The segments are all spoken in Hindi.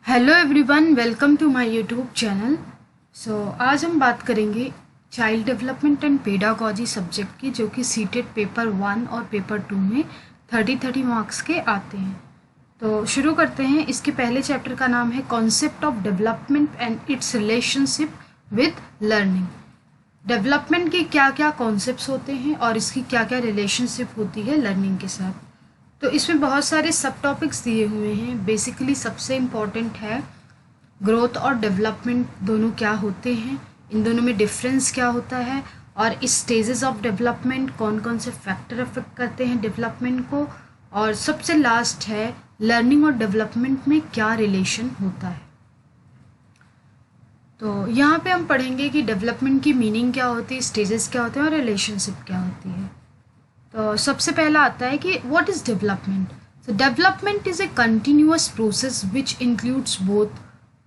Hello everyone, welcome to my YouTube channel. आज हम बात करेंगे child development and pedagogy subject की, जो कि सीटेट पेपर 1 और पेपर 2 में 30 मार्क्स के आते हैं। तो शुरू करते हैं। इसके पहले चैप्टर का नाम है concept of development and it's relationship with learning. Development के क्या क्या कॉन्सेप्ट्स होते हैं और इसकी क्या क्या रिलेशनशिप होती है लर्निंग के साथ। तो इसमें बहुत सारे सब टॉपिक्स दिए हुए हैं। बेसिकली सबसे इम्पॉर्टेंट है ग्रोथ और डेवलपमेंट दोनों क्या होते हैं, इन दोनों में डिफरेंस क्या होता है, और इस स्टेजेस ऑफ डेवलपमेंट कौन कौन से फैक्टर अफेक्ट करते हैं डेवलपमेंट को, और सबसे लास्ट है लर्निंग और डेवलपमेंट में क्या रिलेशन होता है। तो यहाँ पे हम पढ़ेंगे कि डेवलपमेंट की मीनिंग क्या होती है, स्टेजेस क्या होते हैं और रिलेशनशिप क्या होती है। तो सबसे पहला आता है कि what is development. So development is a continuous process which includes both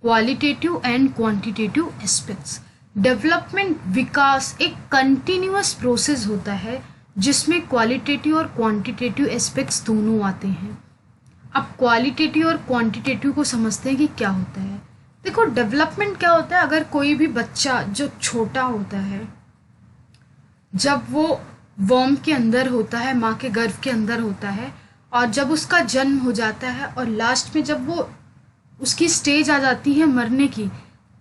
qualitative and quantitative aspects. Development विकास एक कंटिन्यूअस प्रोसेस होता है जिसमें क्वालिटेटिव और क्वांटिटेटिव एस्पेक्ट्स दोनों आते हैं। अब क्वालिटेटिव और क्वांटिटेटिव को समझते हैं कि क्या होता है। देखो, डेवलपमेंट क्या होता है, अगर कोई भी बच्चा जो छोटा होता है, जब वो वॉर्म के अंदर होता है, माँ के गर्भ के अंदर होता है, और जब उसका जन्म हो जाता है और लास्ट में जब वो उसकी स्टेज आ जाती है मरने की,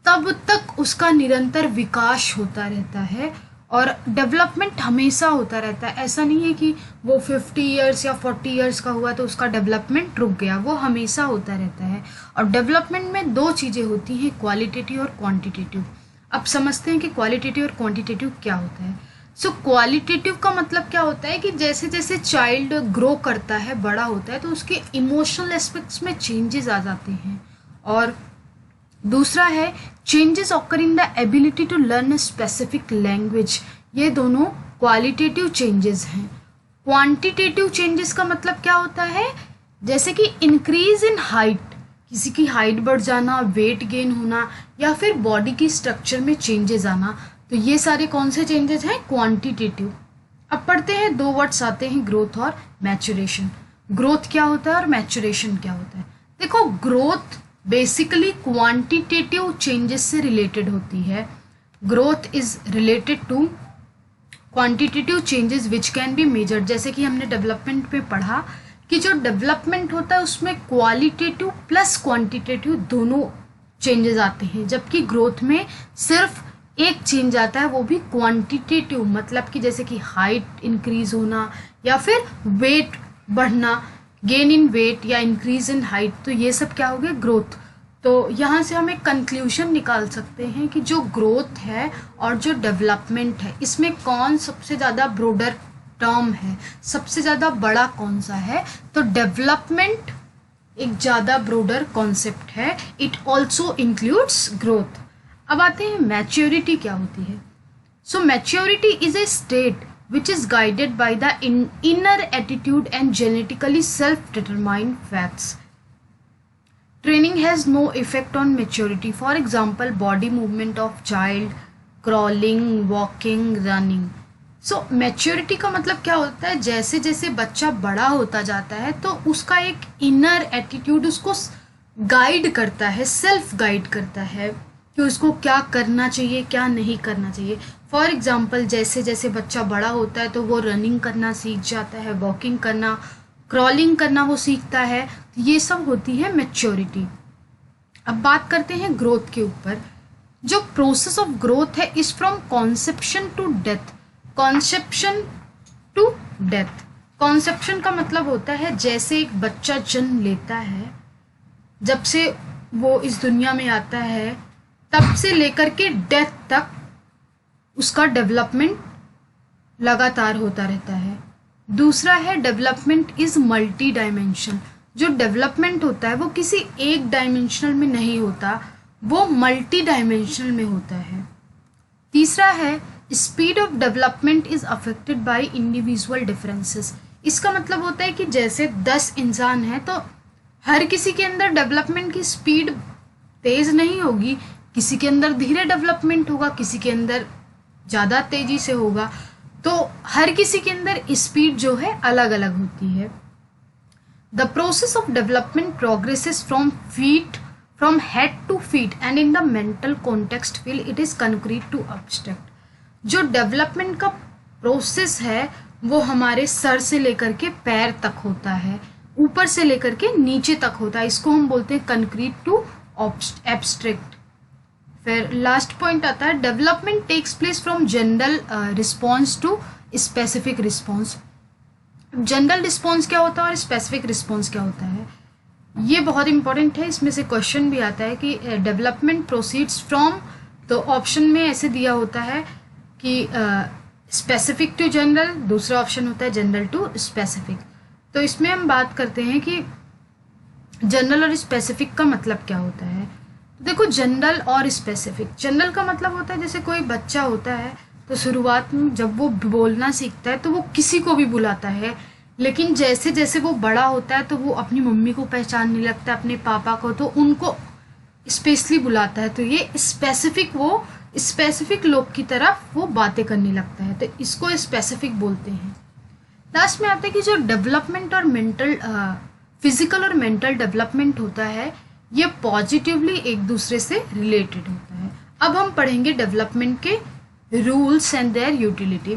तब तक उसका निरंतर विकास होता रहता है और डेवलपमेंट हमेशा होता रहता है। ऐसा नहीं है कि वो 50 इयर्स या 40 इयर्स का हुआ तो उसका डेवलपमेंट रुक गया, वो हमेशा होता रहता है। और डेवलपमेंट में दो चीज़ें होती हैं, क्वालिटेटिव और क्वांटिटेटिव। अब समझते हैं कि क्वालिटेटिव और क्वांटिटेटिव क्या होता है। सो क्वालिटेटिव का मतलब क्या होता है कि जैसे जैसे चाइल्ड ग्रो करता है, बड़ा होता है, तो उसके इमोशनल एस्पेक्ट्स में चेंजेस आ जाते हैं। और दूसरा है changes occur in the ability to learn a specific language. ये दोनों क्वालिटेटिव चेंजेस हैं। क्वांटिटेटिव चेंजेस का मतलब क्या होता है, जैसे कि इंक्रीज इन हाइट, किसी की हाइट बढ़ जाना, वेट गेन होना, या फिर बॉडी की स्ट्रक्चर में चेंजेस आना। तो ये सारे कौन से चेंजेस हैं, क्वांटिटेटिव। अब पढ़ते हैं, दो वर्ड्स आते हैं, ग्रोथ और मैचुरेशन। ग्रोथ क्या होता है और मैचुरेशन क्या होता है। देखो, ग्रोथ बेसिकली क्वांटिटेटिव चेंजेस से रिलेटेड होती है। Growth is related to quantitative changes which can be measured. जैसे कि हमने डेवलपमेंट में पढ़ा कि जो डेवलपमेंट होता है उसमें क्वालिटेटिव प्लस क्वांटिटेटिव दोनों चेंजेस आते हैं, जबकि ग्रोथ में सिर्फ एक चेंज आता है, वो भी क्वांटिटेटिव, मतलब कि जैसे कि हाइट इंक्रीज होना या फिर वेट बढ़ना, गेन इन वेट या इंक्रीज इन हाइट। तो ये सब क्या हो गया, ग्रोथ। तो यहाँ से हम एक कंक्लूजन निकाल सकते हैं कि जो ग्रोथ है और जो डेवलपमेंट है, इसमें कौन सबसे ज़्यादा ब्रॉडर टर्म है, सबसे ज़्यादा बड़ा कौन सा है। तो डेवलपमेंट एक ज़्यादा ब्रॉडर कॉन्सेप्ट है, इट ऑल्सो इंक्लूड्स ग्रोथ। अब आते हैं मैच्योरिटी क्या होती है। So maturity is a state which is guided by the inner attitude and genetically self-determined facts. Training has no effect on maturity. For example, body movement of child, crawling, walking, running. So maturity का मतलब क्या होता है, जैसे जैसे बच्चा बड़ा होता जाता है तो उसका एक inner attitude उसको गाइड करता है, सेल्फ गाइड करता है कि उसको क्या करना चाहिए, क्या नहीं करना चाहिए। फॉर एग्जाम्पल, जैसे जैसे बच्चा बड़ा होता है तो वो रनिंग करना सीख जाता है, वॉकिंग करना, क्रॉलिंग करना वो सीखता है। तो ये सब होती है मैच्योरिटी। अब बात करते हैं ग्रोथ के ऊपर। जो प्रोसेस ऑफ ग्रोथ है is from conception to death. Conception to death, conception का मतलब होता है जैसे एक बच्चा जन्म लेता है, जब से वो इस दुनिया में आता है तब से लेकर के डेथ तक उसका डेवलपमेंट लगातार होता रहता है। दूसरा है डेवलपमेंट इज मल्टी डायमेंशन। जो डेवलपमेंट होता है वो किसी एक डायमेंशनल में नहीं होता, वो मल्टी डायमेंशनल में होता है। तीसरा है speed of development is affected by individual differences. इसका मतलब होता है कि जैसे 10 इंसान हैं तो हर किसी के अंदर डेवलपमेंट की स्पीड तेज नहीं होगी, किसी के अंदर धीरे डेवलपमेंट होगा, किसी के अंदर ज़्यादा तेजी से होगा। तो हर किसी के अंदर स्पीड जो है अलग अलग होती है। The process of development progresses from feet from head to feet and in the mental context feel it is concrete to abstract. जो डेवलपमेंट का प्रोसेस है वो हमारे सर से लेकर के पैर तक होता है, ऊपर से लेकर के नीचे तक होता है, इसको हम बोलते हैं कंक्रीट टू एब्स्ट्रैक्ट. फिर लास्ट पॉइंट आता है development takes place from general response to specific response. General response क्या होता है और स्पेसिफिक रिस्पॉन्स क्या होता है, ये बहुत इंपॉर्टेंट है. इसमें से क्वेश्चन भी आता है कि डेवलपमेंट प्रोसीड्स फ्रॉम, तो ऑप्शन में ऐसे दिया होता है कि स्पेसिफिक टू जनरल, दूसरा ऑप्शन होता है जनरल टू स्पेसिफिक. तो इसमें हम बात करते हैं कि जनरल और स्पेसिफिक का मतलब क्या होता है. तो देखो जनरल और स्पेसिफिक, जनरल का मतलब होता है जैसे कोई बच्चा होता है तो शुरुआत में जब वो बोलना सीखता है तो वो किसी को भी बुलाता है, लेकिन जैसे जैसे वो बड़ा होता है तो वो अपनी मम्मी को पहचानने लगता है, अपने पापा को, तो उनको स्पेशली बुलाता है. तो ये स्पेसिफिक, वो स्पेसिफिक लोग की तरफ वो बातें करने लगता है, तो इसको स्पेसिफिक बोलते हैं. लास्ट में आता है कि जो डेवलपमेंट और मेंटल, फिजिकल और मेंटल डेवलपमेंट होता है ये पॉजिटिवली एक दूसरे से रिलेटेड होता है. अब हम पढ़ेंगे डेवलपमेंट के rules and their utility.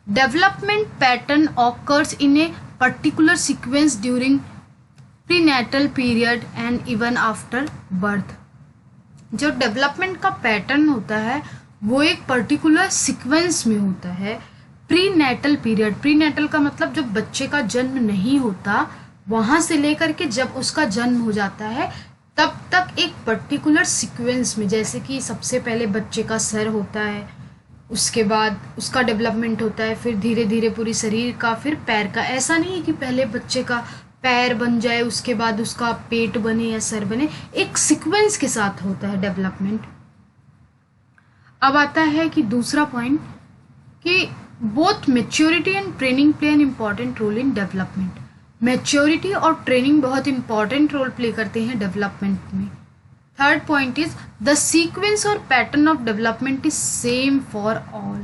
Development pattern occurs in a particular sequence during prenatal period and even after birth. जो डेवलपमेंट का पैटर्न होता है वो एक पर्टिकुलर सीक्वेंस में होता है. प्रीनेटल पीरियड, प्रीनेटल का मतलब जब बच्चे का जन्म नहीं होता वहाँ से लेकर के जब उसका जन्म हो जाता है तब तक एक पर्टिकुलर सीक्वेंस में, जैसे कि सबसे पहले बच्चे का सर होता है, उसके बाद उसका डेवलपमेंट होता है, फिर धीरे धीरे पूरी शरीर का, फिर पैर का. ऐसा नहीं है कि पहले बच्चे का पैर बन जाए उसके बाद उसका पेट बने या सर बने, एक सीक्वेंस के साथ होता है डेवलपमेंट. अब आता है कि दूसरा पॉइंट कि both maturity and training play an important role in development. Maturity और ट्रेनिंग बहुत इंपॉर्टेंट रोल प्ले करते हैं डेवलपमेंट में. Third point is the sequence और pattern of development is same for all.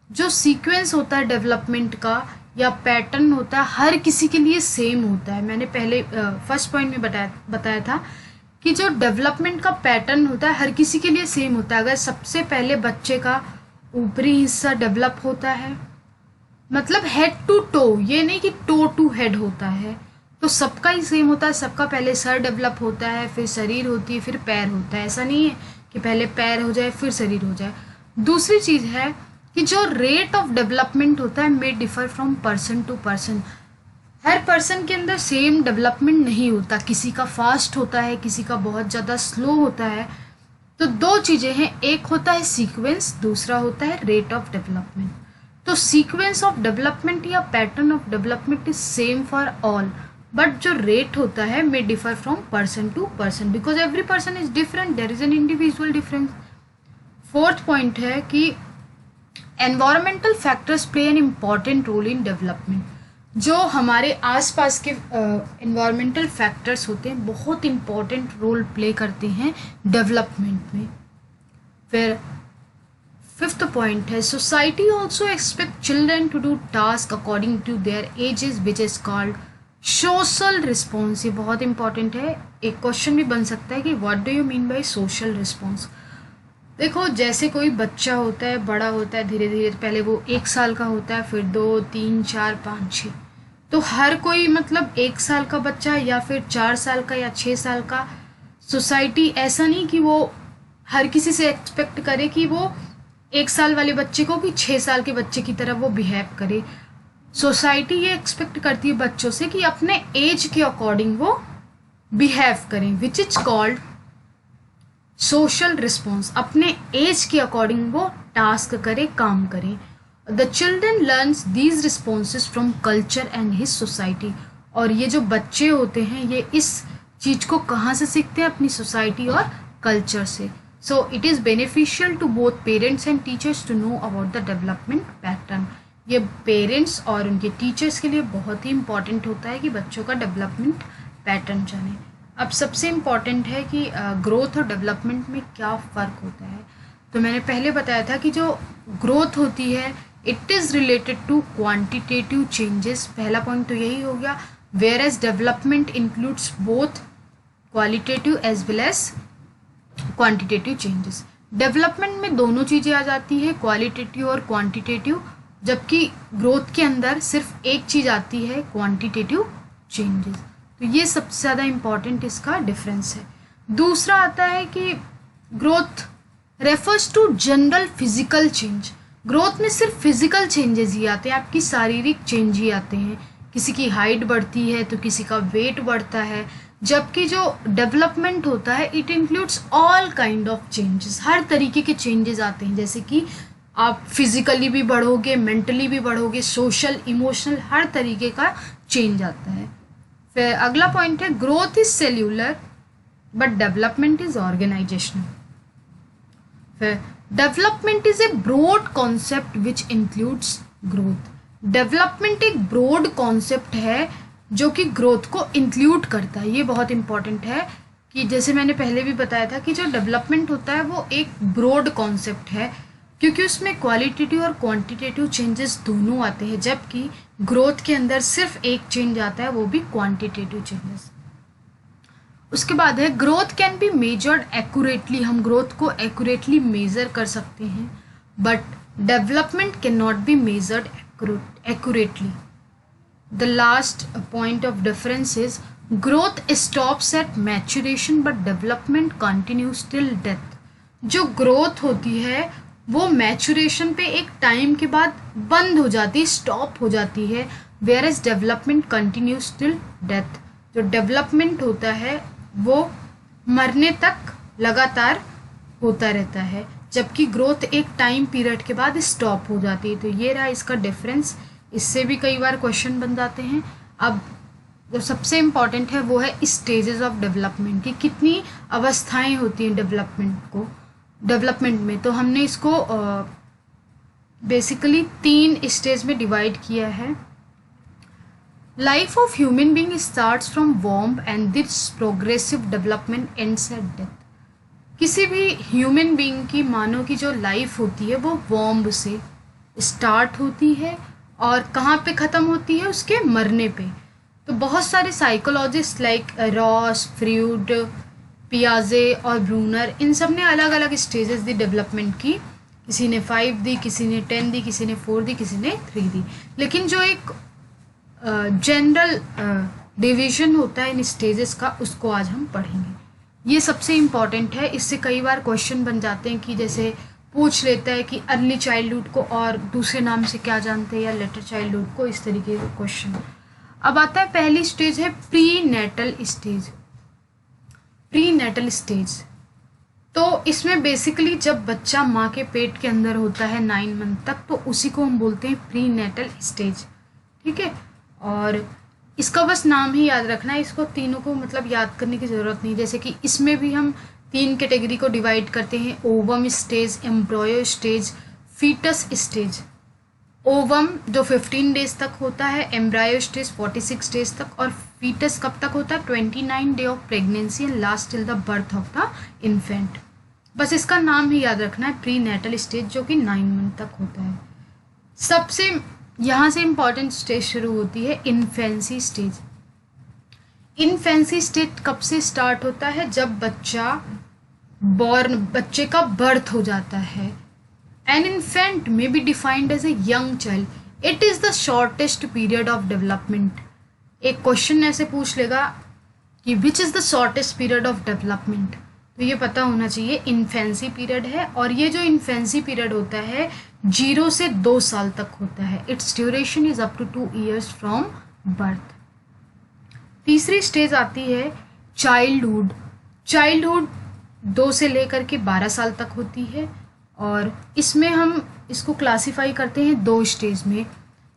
जो सीक्वेंस होता है डेवलपमेंट का या पैटर्न होता है हर किसी के लिए सेम होता है. मैंने पहले फर्स्ट पॉइंट में बताया था कि जो डेवलपमेंट का पैटर्न होता है हर किसी के लिए सेम होता है. अगर सबसे पहले बच्चे का ऊपरी हिस्सा डेवलप होता है, मतलब हेड टू टो, ये नहीं कि टो टू हेड होता है, तो सबका ही सेम होता है. सबका पहले सर डेवलप होता है, फिर शरीर होती है, फिर पैर होता है. ऐसा नहीं है कि पहले पैर हो जाए फिर शरीर हो जाए. दूसरी चीज़ है कि जो रेट ऑफ डेवलपमेंट होता है may differ from person to person. हर पर्सन के अंदर सेम डेवलपमेंट नहीं होता, किसी का फास्ट होता है, किसी का बहुत ज़्यादा स्लो होता है. तो दो चीज़ें हैं, एक होता है सीक्वेंस, दूसरा होता है रेट ऑफ डेवलपमेंट. तो सीक्वेंस ऑफ डेवलपमेंट या pattern of development is same for all, but जो रेट होता है may differ from person to person because every person is different, there is an individual difference. Fourth point है कि environmental factors play an important role in development. जो हमारे आसपास के एनवायरमेंटल फैक्टर्स होते हैं बहुत इम्पॉर्टेंट रोल प्ले करते हैं डेवलपमेंट में. फिर फिफ्थ पॉइंट है society also expect children to do task according to their ages which is called social response. ये बहुत इंपॉर्टेंट है. एक क्वेश्चन भी बन सकता है कि what do you mean by social response. देखो जैसे कोई बच्चा होता है, बड़ा होता है, धीरे धीरे पहले वो 1 साल का होता है, फिर 2, 3, 4, 5, 6, तो हर कोई मतलब 1 साल का बच्चा या फिर 4 साल का या 6 साल का, सोसाइटी ऐसा नहीं कि वो हर किसी से एक्सपेक्ट करे कि वो 1 साल वाले बच्चे को कि 6 साल के बच्चे की तरह वो बिहेव करे. सोसाइटी ये एक्सपेक्ट करती है बच्चों से कि अपने एज के अकॉर्डिंग वो बिहेव करें, विच इज कॉल्ड सोशल रिस्पॉन्स. अपने एज के अकॉर्डिंग वो टास्क करे, काम करें. The children learns these responses from culture and his society. और ये जो बच्चे होते हैं ये इस चीज़ को कहाँ से सीखते हैं? अपनी सोसाइटी और कल्चर से. So it is beneficial to both parents and teachers to know about the development pattern. ये पेरेंट्स और उनके टीचर्स के लिए बहुत ही इंपॉर्टेंट होता है कि बच्चों का डेवलपमेंट पैटर्न जाने. अब सबसे इम्पॉर्टेंट है कि ग्रोथ और डेवलपमेंट में क्या फ़र्क होता है. तो मैंने पहले बताया था कि जो ग्रोथ होती है it is related to quantitative changes. पहला पॉइंट तो यही हो गया. Whereas development includes both qualitative as well as quantitative changes. Development में दोनों चीज़ें आ जाती है, क्वालिटेटिव और क्वांटिटेटिव, जबकि ग्रोथ के अंदर सिर्फ एक चीज़ आती है, क्वांटिटेटिव चेंजेस। तो ये सबसे ज़्यादा इम्पॉर्टेंट इसका डिफरेंस है। दूसरा आता है कि growth refers to general physical change. Growth में सिर्फ फिजिकल चेंजेस ही आते हैं, आपकी शारीरिक चेंज ही आते हैं। किसी की हाइट बढ़ती है तो किसी का वेट बढ़ता है, जबकि जो डेवलपमेंट होता है it includes all kind of changes, हर तरीके के चेंजेस आते हैं। जैसे कि आप फिजिकली भी बढ़ोगे, मेंटली भी बढ़ोगे, सोशल, इमोशनल, हर तरीके का चेंज आता है। फिर अगला पॉइंट है growth is cellular but development is organizational. फिर development is a broad concept which includes growth. Development एक ब्रॉड कॉन्सेप्ट है जो कि ग्रोथ को इंक्लूड करता है। ये बहुत इंपॉर्टेंट है कि जैसे मैंने पहले भी बताया था कि जो डेवलपमेंट होता है वो एक ब्रॉड कॉन्सेप्ट है, क्योंकि उसमें क्वालिटेटिव और क्वांटिटेटिव चेंजेस दोनों आते हैं, जबकि ग्रोथ के अंदर सिर्फ एक चेंज आता है, वो भी क्वांटिटेटिव चेंजेस। उसके बाद है growth can be measured accurately. हम ग्रोथ को एक्यूरेटली मेजर कर सकते हैं, but development can not be measured accurately. The last point of difference is growth stops at maturation but development continues till death. जो ग्रोथ होती है वो मैच्योरेशन पे एक टाइम के बाद बंद हो जाती है, स्टॉप हो जाती है, whereas development continues till death. जो डेवलपमेंट होता है वो मरने तक लगातार होता रहता है, जबकि ग्रोथ एक टाइम पीरियड के बाद स्टॉप हो जाती है। तो ये रहा इसका डिफरेंस। इससे भी कई बार क्वेश्चन बन जाते हैं। अब जो सबसे इम्पॉर्टेंट है वो है स्टेजेस ऑफ डेवलपमेंट की, कितनी अवस्थाएं होती हैं डेवलपमेंट में। तो हमने इसको बेसिकली 3 स्टेज में डिवाइड किया है। Life of human being starts from womb and this progressive development ends at death. किसी भी ह्यूमन बीइंग की, मानव की जो लाइफ होती है वो वॉम्ब से स्टार्ट होती है और कहाँ पे ख़त्म होती है, उसके मरने पे। तो बहुत सारे साइकोलॉजिस्ट लाइक रॉस, फ्रूड, पियाजे और ब्रूनर, इन सब ने अलग अलग स्टेजेस दी डेवलपमेंट की। किसी ने 5 दी, किसी ने 10 दी, किसी ने 4 दी, किसी ने 3 दी। लेकिन जो एक जनरल डिवीजन होता है इन स्टेजेस का, उसको आज हम पढ़ेंगे। ये सबसे इम्पॉर्टेंट है। इससे कई बार क्वेश्चन बन जाते हैं कि जैसे पूछ लेता है कि अर्ली चाइल्डहुड को और दूसरे नाम से क्या जानते हैं, या लेटर चाइल्डहुड को, इस तरीके का क्वेश्चन। अब आता है पहली स्टेज है prenatal stage. Prenatal stage तो इसमें बेसिकली जब बच्चा माँ के पेट के अंदर होता है 9 मंथ तक, तो उसी को हम बोलते हैं प्री नेटल स्टेज। ठीक है, और इसका बस नाम ही याद रखना है, इसको तीनों को मतलब याद करने की ज़रूरत नहीं। जैसे कि इसमें भी हम 3 कैटेगरी को डिवाइड करते हैं, ovum stage, embryo stage, foetus stage. Ovum जो 15 डेज तक होता है, एम्ब्रायो स्टेज 46 डेज तक, और फीटस कब तक होता है, 29 day of pregnancy and last till the birth of the infant. बस इसका नाम ही याद रखना है, प्री नेटल स्टेज, जो कि 9 मंथ तक होता है। सबसे यहाँ से इम्पॉर्टेंट स्टेज शुरू होती है इन्फेंसी स्टेज। इन्फेंसी स्टेज कब से स्टार्ट होता है, जब बच्चे का बर्थ हो जाता है। An infant may be defined as a young child. It is the shortest period of development. एक क्वेश्चन ऐसे पूछ लेगा कि which is the shortest period of development, तो ये पता होना चाहिए इन्फेंसी पीरियड है। और ये जो इन्फेंसी पीरियड होता है 0 से 2 साल तक होता है। Its duration is up to 2 years from birth. तीसरी स्टेज आती है चाइल्डहुड। चाइल्डहुड 2 से लेकर के 12 साल तक होती है, और इसमें हम इसको क्लासीफाई करते हैं 2 स्टेज में।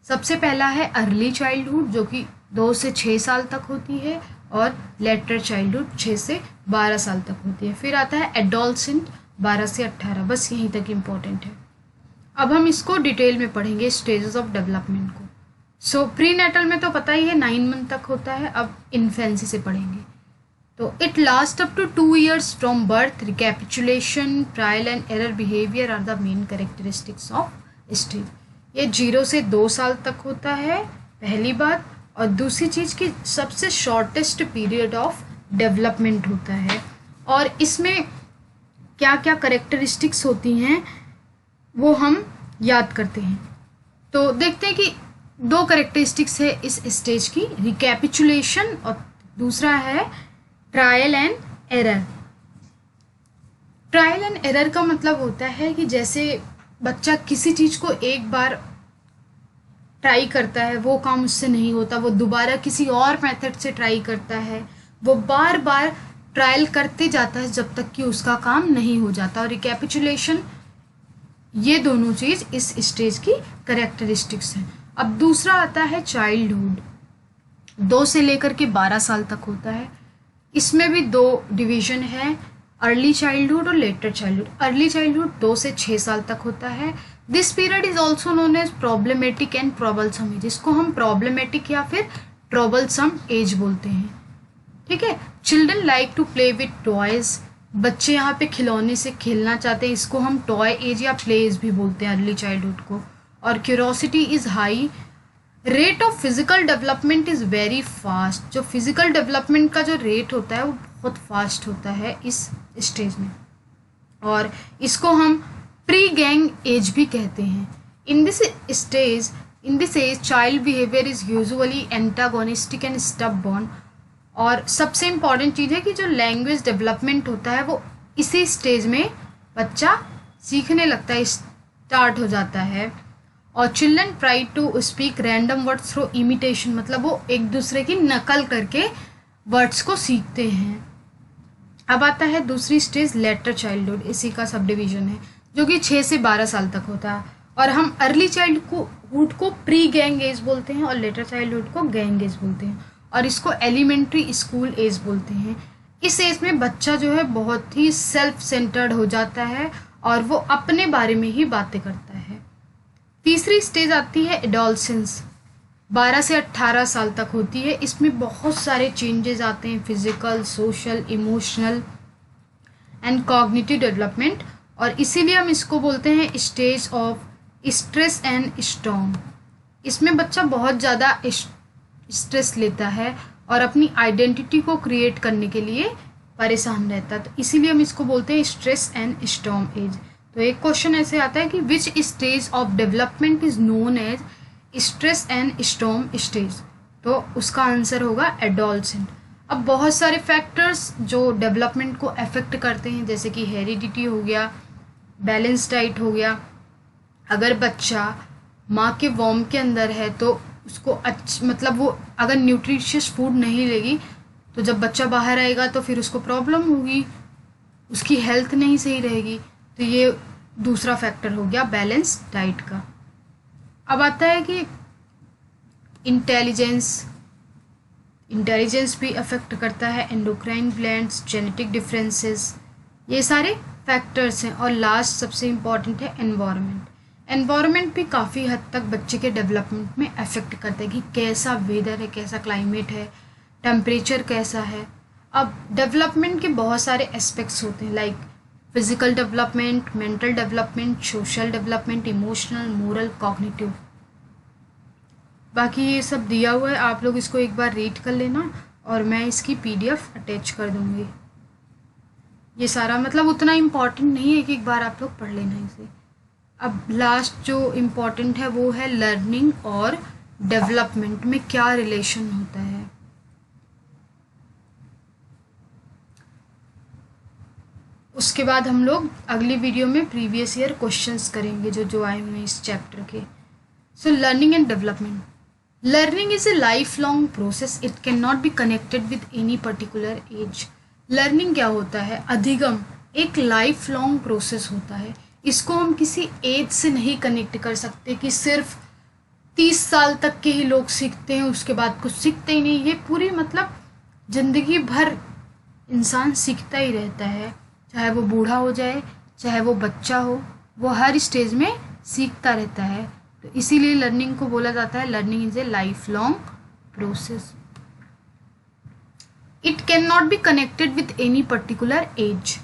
सबसे पहला है अर्ली चाइल्डहुड, जो कि 2 से 6 साल तक होती है, और लेटर चाइल्डहुड 6 से 12 साल तक होती है। फिर आता है एडोलसेंट 12 से 18। बस यहीं तक इम्पोर्टेंट है। अब हम इसको डिटेल में पढ़ेंगे स्टेजेस ऑफ डेवलपमेंट को। सो प्री नेटल में तो पता ही है 9 मंथ तक होता है। अब इन्फेंसी से पढ़ेंगे। तो it last up to 2 years from birth. Recapitulation, trial and error behaviour are the main characteristics of stage. ये 0 से 2 साल तक होता है, पहली बात। और दूसरी चीज़ की सबसे शॉर्टेस्ट पीरियड ऑफ डेवलपमेंट होता है। और इसमें क्या क्या करेक्टरिस्टिक्स होती हैं वो हम याद करते हैं। तो देखते हैं कि 2 करेक्टरिस्टिक्स है इस स्टेज की, रिकैपिचुलेशन और दूसरा है trial and error. Trial and error का मतलब होता है कि जैसे बच्चा किसी चीज़ को एक बार ट्राई करता है, वो काम उससे नहीं होता, वो दोबारा किसी और मेथड से ट्राई करता है, वो बार बार ट्रायल करते जाता है जब तक कि उसका काम नहीं हो जाता। और रिकैपिचुलेशन, ये दोनों चीज़ इस स्टेज की करेक्टरिस्टिक्स हैं। अब दूसरा आता है चाइल्डहुड, 2 से लेकर के 12 साल तक होता है। इसमें भी 2 डिवीज़न है, अर्ली चाइल्डहुड और लेटर चाइल्डहुड। अर्ली चाइल्डहुड 2 से 6 साल तक होता है। This period is also known as problematic and troublesome age, इसको हम प्रॉब्लमेटिक या फिर ट्रबलसम एज बोलते हैं। ठीक है। Children like to play with toys, बच्चे यहाँ पे खिलौने से खेलना चाहते हैं, इसको हम टॉय एज या प्ले एज भी बोलते हैं अर्ली चाइल्डहुड को। और curiosity is high, rate of physical development is very fast, जो फिजिकल डेवलपमेंट का जो रेट होता है वो बहुत फास्ट होता है इस स्टेज में। और इसको हम प्री गैंग एज भी कहते हैं। In this age child behaviour is usually antagonistic and stubborn. और सबसे इम्पॉर्टेंट चीज़ है कि जो लैंग्वेज डेवलपमेंट होता है वो इसी स्टेज में बच्चा सीखने लगता है, स्टार्ट हो जाता है। और children try to speak random words through imitation, मतलब वो एक दूसरे की नकल करके वर्ड्स को सीखते हैं। अब आता है दूसरी स्टेज लेटर चाइल्डहुड, इसी का सब डिवीजन है, जो कि 6 से 12 साल तक होता है। और हम अर्ली चाइल्डहुड को प्री गैंग एज बोलते हैं और लेटर चाइल्डहुड को गैंग एज बोलते हैं। और इसको एलिमेंट्री स्कूल एज बोलते हैं। इस एज में बच्चा जो है बहुत ही सेल्फ सेंटर्ड हो जाता है और वो अपने बारे में ही बातें करता है। तीसरी स्टेज आती है एडोलसेंस, 12 से 18 साल तक होती है। इसमें बहुत सारे चेंजेस आते हैं, physical, social, emotional and cognitive development. और इसीलिए हम इसको बोलते हैं stage of stress and storm. इसमें बच्चा बहुत ज़्यादा स्ट्रेस लेता है और अपनी आइडेंटिटी को क्रिएट करने के लिए परेशान रहता है, तो इसीलिए हम इसको बोलते हैं स्ट्रेस एंड स्टॉर्म एज। तो एक क्वेश्चन ऐसे आता है कि which stage of development is known as stress and storm stage, तो उसका आंसर होगा एडोलसेंट। अब बहुत सारे फैक्टर्स जो डेवलपमेंट को अफेक्ट करते हैं, जैसे कि हेरिडिटी हो गया, बैलेंस डाइट हो गया। अगर बच्चा माँ के वॉर्म के अंदर है तो उसको मतलब वो अगर न्यूट्रिशियस फूड नहीं लेगी तो जब बच्चा बाहर आएगा तो फिर उसको प्रॉब्लम होगी, उसकी हेल्थ नहीं सही रहेगी। तो ये दूसरा फैक्टर हो गया बैलेंस डाइट का। अब आता है कि इंटेलिजेंस भी अफेक्ट करता है, एंडोक्राइन ग्लैंड्स, जेनेटिक डिफरेंसेस, ये सारे फैक्टर्स हैं। और लास्ट सबसे इम्पॉर्टेंट है एनवायरनमेंट। एनवायरनमेंट भी काफ़ी हद तक बच्चे के डेवलपमेंट में अफेक्ट करता है कि कैसा वेदर है, कैसा क्लाइमेट है, टेम्परेचर कैसा है। अब डेवलपमेंट के बहुत सारे एस्पेक्ट्स होते हैं, like physical development, mental development, social development, emotional, moral, cognitive. बाकी ये सब दिया हुआ है, आप लोग इसको एक बार रीड कर लेना और मैं इसकी PDF अटैच कर दूँगी। ये सारा मतलब उतना इम्पॉर्टेंट नहीं है कि एक बार आप लोग पढ़ लेना इसे। अब लास्ट जो इम्पॉर्टेंट है वो है लर्निंग और डेवलपमेंट में क्या रिलेशन होता है। उसके बाद हम लोग अगली वीडियो में प्रीवियस ईयर क्वेश्चंस करेंगे जो आए हुए हैं इस चैप्टर के। So learning and development. Learning is a life long process, it can not be connected with any particular age. Learning क्या होता है? अधिगम एक लाइफ लॉन्ग प्रोसेस होता है, इसको हम किसी एज से नहीं कनेक्ट कर सकते कि सिर्फ 30 साल तक के ही लोग सीखते हैं, उसके बाद कुछ सीखते ही नहीं। ये पूरी मतलब ज़िंदगी भर इंसान सीखता ही रहता है, चाहे वो बूढ़ा हो जाए चाहे वो बच्चा हो, वो हर स्टेज में सीखता रहता है। तो इसीलिए लर्निंग को बोला जाता है learning is a life long process. It can not be connected with any particular age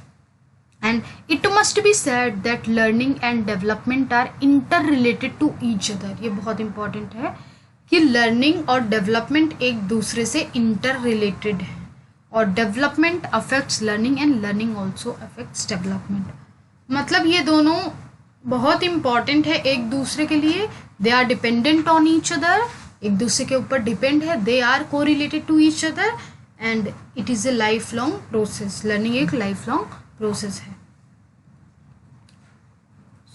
and it must be said that learning and development are interrelated to each other। ये बहुत important है कि learning और development एक दूसरे से interrelated है और development affects learning and learning also affects development. मतलब ये दोनों बहुत इम्पॉर्टेंट है एक दूसरे के लिए, they are dependent on each other, एक दूसरे के ऊपर डिपेंड है, they are correlated to each other and it is a life long process. Learning एक लाइफ लॉन्ग प्रोसेस है।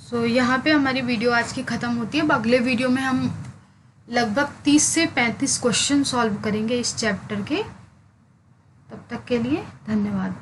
सो यहाँ पे हमारी वीडियो आज की ख़त्म होती है। अब अगले वीडियो में हम लगभग 30 से 35 क्वेश्चन सॉल्व करेंगे इस चैप्टर के। तब तक के लिए धन्यवाद।